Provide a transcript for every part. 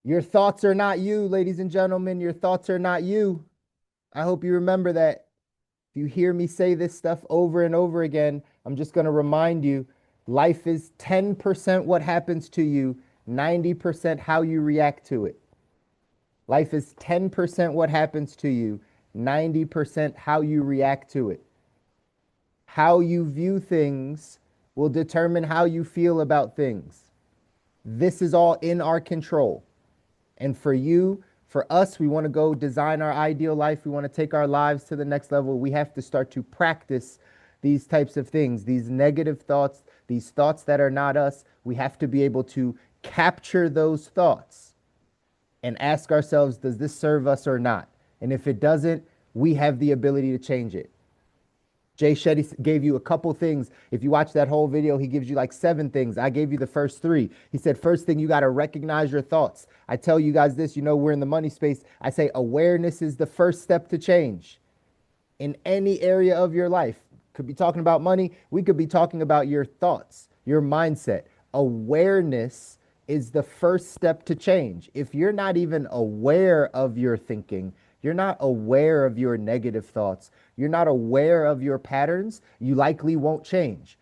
Your thoughts are not you, ladies and gentlemen. Your thoughts are not you. I hope you remember that. If you hear me say this stuff over and over again, I'm just going to remind you life is 10% what happens to you, 90% how you react to it. Life is 10% what happens to you, 90% how you react to it. How you view things will determine how you feel about things. This is all in our control. And for you, for us, we want to go design our ideal life. We want to take our lives to the next level. We have to start to practice these types of things, these negative thoughts, these thoughts that are not us. We have to be able to capture those thoughts and ask ourselves, does this serve us or not? And if it doesn't, we have the ability to change it. Jay Shetty gave you a couple things. If you watch that whole video, he gives you like 7 things. I gave you the first 3. He said, first thing, you got to recognize your thoughts. I tell you guys this, we're in the money space. I say awareness is the first step to change in any area of your life. Could be talking about money. We could be talking about your thoughts, your mindset. Awareness is the first step to change. If you're not even aware of your thinking, you're not aware of your negative thoughts, you're not aware of your patterns, you likely won't change.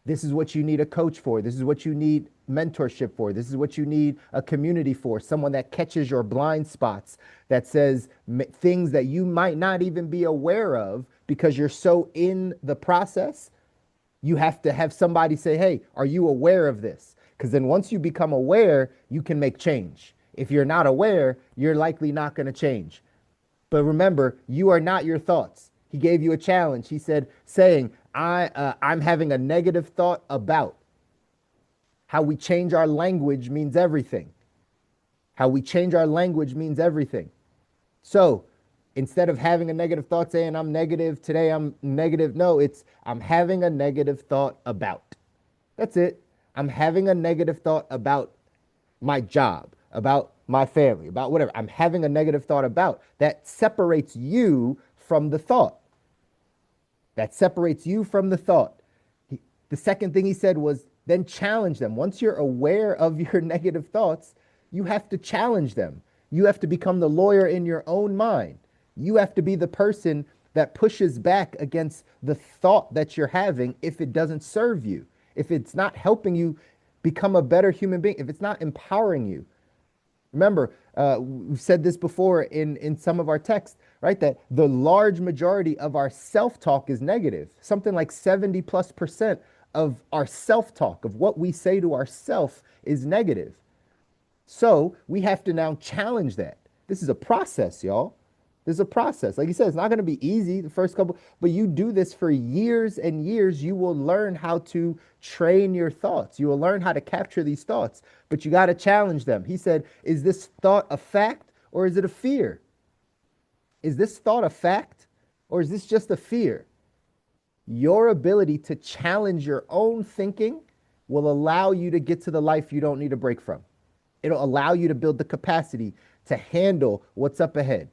This is what you need a coach for. This is what you need mentorship for. This is what you need a community for. Someone that catches your blind spots, that says things that you might not even be aware of because you're so in the process. You have to have somebody say, hey, are you aware of this? Because then once you become aware, you can make change. If you're not aware, you're likely not going to change. But remember, you are not your thoughts. He gave you a challenge. He said, saying, I'm having a negative thought about. How we change our language means everything. How we change our language means everything. So instead of having a negative thought saying, I'm negative, today I'm negative, no, it's I'm having a negative thought about. That's it. I'm having a negative thought about my job, about my family, about whatever. I'm having a negative thought about. That separates you from the thought. That separates you from the thought. The second thing he said was then challenge them. Once you're aware of your negative thoughts, you have to challenge them. You have to become the lawyer in your own mind. You have to be the person that pushes back against the thought that you're having if it doesn't serve you, if it's not helping you become a better human being, if it's not empowering you. Remember, we've said this before in some of our texts, right? That the large majority of our self talk is negative. Something like 70+% of our self talk, of what we say to ourself, is negative. So we have to now challenge that. This is a process, y'all. There's a process. Like you said, it's not going to be easy the first couple, but you do this for years and years, you will learn how to train your thoughts. You will learn how to capture these thoughts, but you got to challenge them. He said, is this thought a fact or is it a fear? Is this thought a fact or is this just a fear? Your ability to challenge your own thinking will allow you to get to the life you don't need a break from. It'll allow you to build the capacity to handle what's up ahead.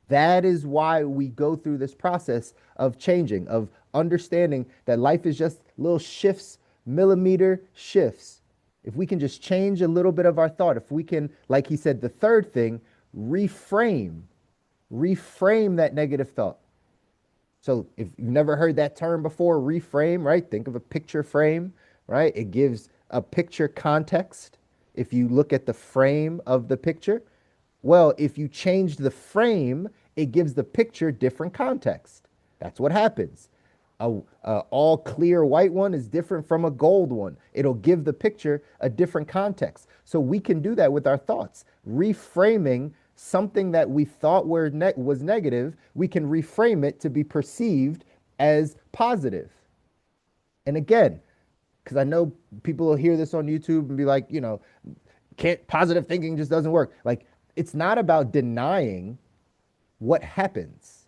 That is why we go through this process of changing, of understanding that life is just little shifts, millimeter shifts. If we can just change a little bit of our thought, if we can, like he said, the third thing, reframe that negative thought. So if you've never heard that term before, reframe, right? Think of a picture frame, right? It gives a picture context. If you look at the frame of the picture, well, if you change the frame, it gives the picture different context. That's what happens. A all clear white one is different from a gold one. It'll give the picture a different context. So we can do that with our thoughts. Reframing something that we thought was negative, we can reframe it to be perceived as positive. And again, because I know people will hear this on YouTube and be like, can't positive thinking just doesn't work. Like, it's not about denying what happens.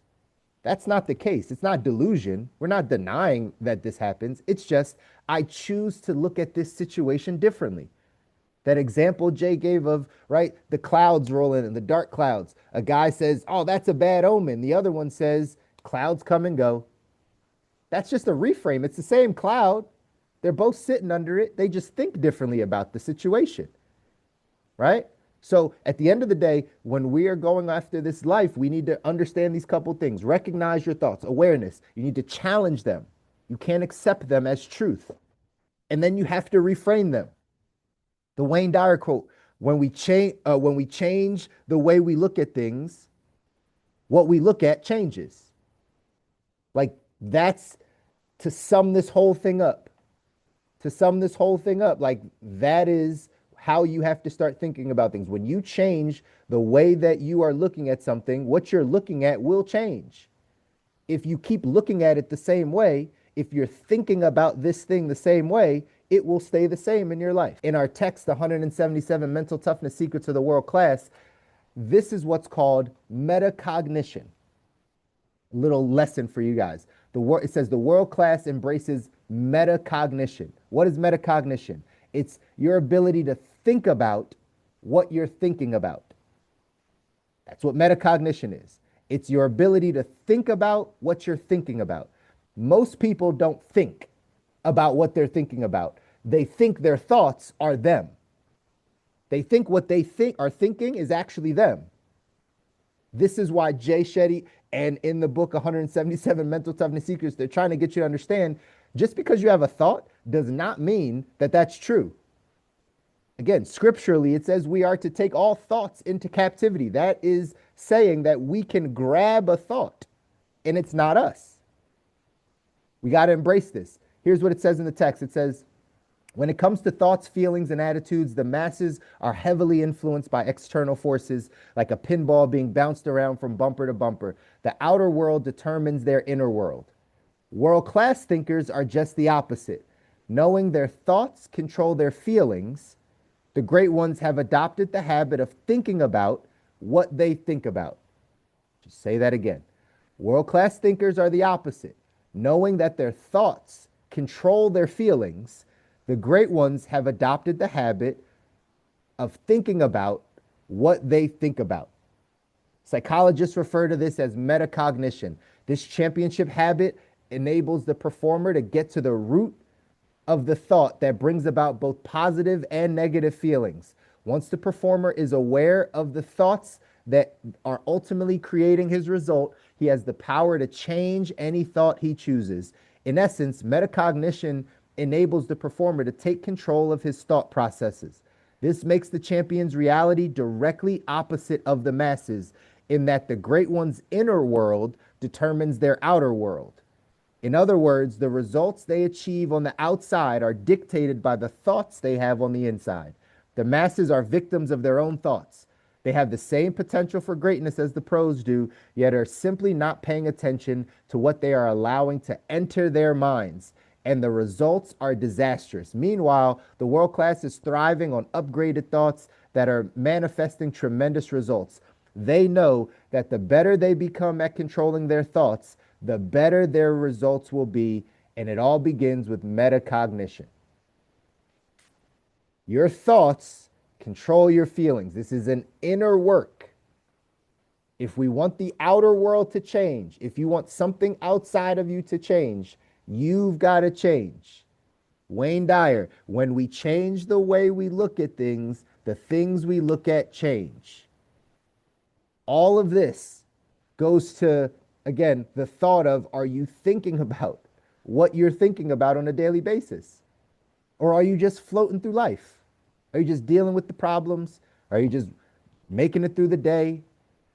That's not the case. It's not delusion. We're not denying that this happens. It's just I choose to look at this situation differently. That example Jay gave of, right, the clouds rolling and the dark clouds. A guy says, oh, that's a bad omen. The other one says, clouds come and go. That's just a reframe. It's the same cloud. They're both sitting under it. They just think differently about the situation, right? So at the end of the day, when we are going after this life, we need to understand these couple things. Recognize your thoughts, awareness. You need to challenge them. You can't accept them as truth. And then you have to reframe them. The Wayne Dyer quote, when we change the way we look at things, what we look at changes. Like that's to sum this whole thing up. To sum this whole thing up, like that is how you have to start thinking about things. When you change the way that you are looking at something, what you're looking at will change. If you keep looking at it the same way, if you're thinking about this thing the same way, it will stay the same in your life. In our text, the 177 Mental Toughness Secrets of the World Class, this is what's called metacognition. Little lesson for you guys. It says the world class embraces metacognition. What is metacognition? It's your ability to think about what you're thinking about. That's what metacognition is. It's your ability to think about what you're thinking about. Most people don't think about what they're thinking about. They think their thoughts are them. They think what they are thinking is actually them. This is why Jay Shetty and in the book 177 Mental Toughness Secrets, they're trying to get you to understand just because you have a thought does not mean that that's true. Again, scripturally, it says we are to take all thoughts into captivity. That is saying that we can grab a thought and it's not us. We got to embrace this. Here's what it says in the text. It says, when it comes to thoughts, feelings, and attitudes, the masses are heavily influenced by external forces, like a pinball being bounced around from bumper to bumper. The outer world determines their inner world. World-class thinkers are just the opposite. Knowing their thoughts control their feelings, the great ones have adopted the habit of thinking about what they think about. Just say that again. World-class thinkers are the opposite. Knowing that their thoughts control their feelings, the great ones have adopted the habit of thinking about what they think about. Psychologists refer to this as metacognition. This championship habit enables the performer to get to the root of the thought that brings about both positive and negative feelings. Once the performer is aware of the thoughts that are ultimately creating his result, he has the power to change any thought he chooses. In essence, metacognition enables the performer to take control of his thought processes. This makes the champion's reality directly opposite of the masses, in that the great one's inner world determines their outer world. In other words, the results they achieve on the outside are dictated by the thoughts they have on the inside. The masses are victims of their own thoughts. They have the same potential for greatness as the pros do, yet are simply not paying attention to what they are allowing to enter their minds, and the results are disastrous. Meanwhile, the world class is thriving on upgraded thoughts that are manifesting tremendous results. They know that the better they become at controlling their thoughts, the better their results will be, and it all begins with metacognition. Your thoughts control your feelings. This is an inner work. If we want the outer world to change, if you want something outside of you to change, you've got to change. Wayne Dyer, when we change the way we look at things, the things we look at change. All of this goes to, again, the thought of, are you thinking about what you're thinking about on a daily basis? Or are you just floating through life? Are you just dealing with the problems? Are you just making it through the day?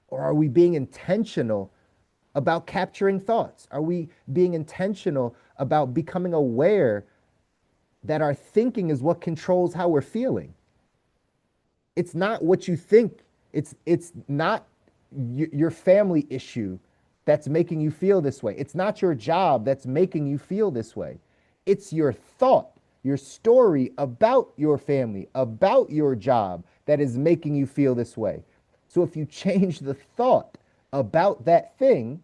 Or are we being intentional about capturing thoughts? Are we being intentional about becoming aware that our thinking is what controls how we're feeling? It's not what you think. It's not your family issue that's making you feel this way. It's not your job that's making you feel this way. It's your thought, your story about your family, about your job that is making you feel this way. So if you change the thought about that thing,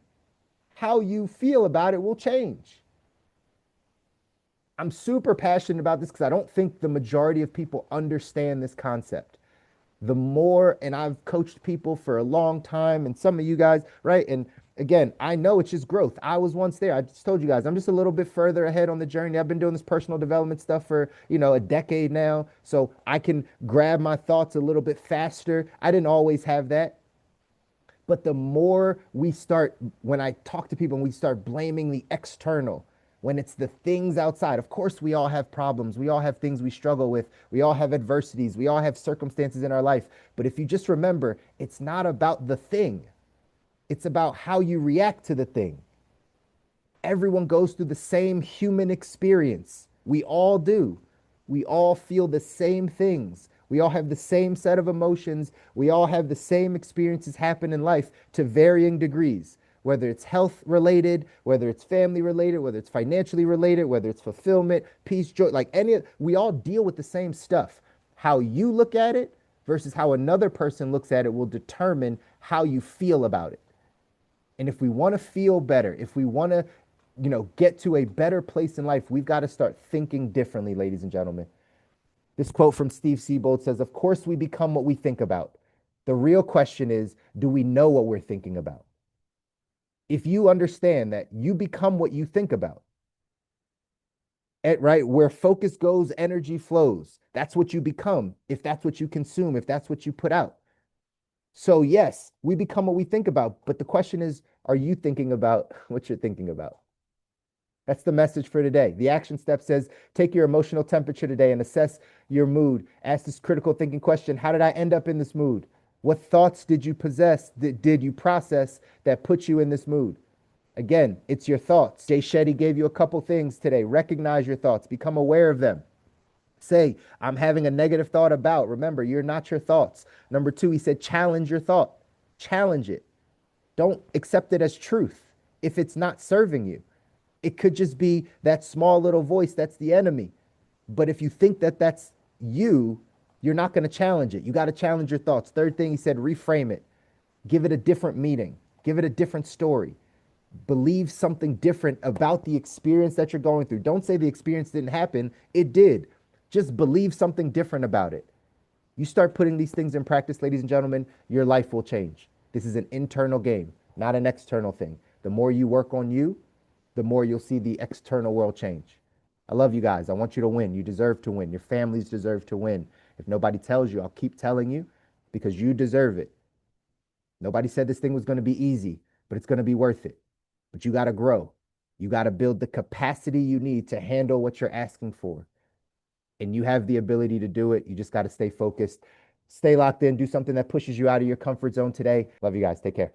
how you feel about it will change. I'm super passionate about this because I don't think the majority of people understand this concept. the more, and I've coached people for a long time, and some of you guys, right? And again, I know it's just growth. I was once there. I just told you guys, I'm just a little bit further ahead on the journey. I've been doing this personal development stuff for, a decade now. So I can grab my thoughts a little bit faster. I didn't always have that. But the more we start, when I talk to people and we start blaming the external, when it's the things outside, of course, we all have problems. We all have things we struggle with. We all have adversities. We all have circumstances in our life. But if you just remember, it's not about the thing, it's about how you react to the thing. Everyone goes through the same human experience. We all do. We all feel the same things. We all have the same set of emotions. We all have the same experiences happen in life to varying degrees, whether it's health related, whether it's family related, whether it's financially related, whether it's fulfillment, peace, joy, like we all deal with the same stuff. How you look at it versus how another person looks at it will determine how you feel about it. And if we want to feel better, if we want to, get to a better place in life, we've got to start thinking differently, ladies and gentlemen. This quote from Steve Siebold says, "Of course, we become what we think about. The real question is, do we know what we're thinking about?" If you understand that you become what you think about, right? Where focus goes, energy flows. That's what you become, if that's what you consume, if that's what you put out. So, yes, we become what we think about. But the question is, are you thinking about what you're thinking about? That's the message for today. The action step says take your emotional temperature today and assess your mood. Ask this critical thinking question: how did I end up in this mood? What thoughts did you possess, did you process that put you in this mood? Again, it's your thoughts. Jay Shetty gave you a couple things today. Recognize your thoughts, become aware of them. Say, I'm having a negative thought about. Remember, you're not your thoughts. Number two, he said, challenge your thought. Challenge it. Don't accept it as truth if it's not serving you. It could just be that small little voice that's the enemy. But if you think that that's you, you're not going to challenge it. You got to challenge your thoughts. Third thing, he said, reframe it. Give it a different meaning. Give it a different story. Believe something different about the experience that you're going through. Don't say the experience didn't happen. It did. Just believe something different about it. You start putting these things in practice, ladies and gentlemen, your life will change. This is an internal game, not an external thing. The more you work on you, the more you'll see the external world change. I love you guys. I want you to win. You deserve to win. Your families deserve to win. If nobody tells you, I'll keep telling you because you deserve it. Nobody said this thing was going to be easy, but it's going to be worth it. But you got to grow. You got to build the capacity you need to handle what you're asking for. And you have the ability to do it. You just got to stay focused, stay locked in, do something that pushes you out of your comfort zone today. Love you guys. Take care.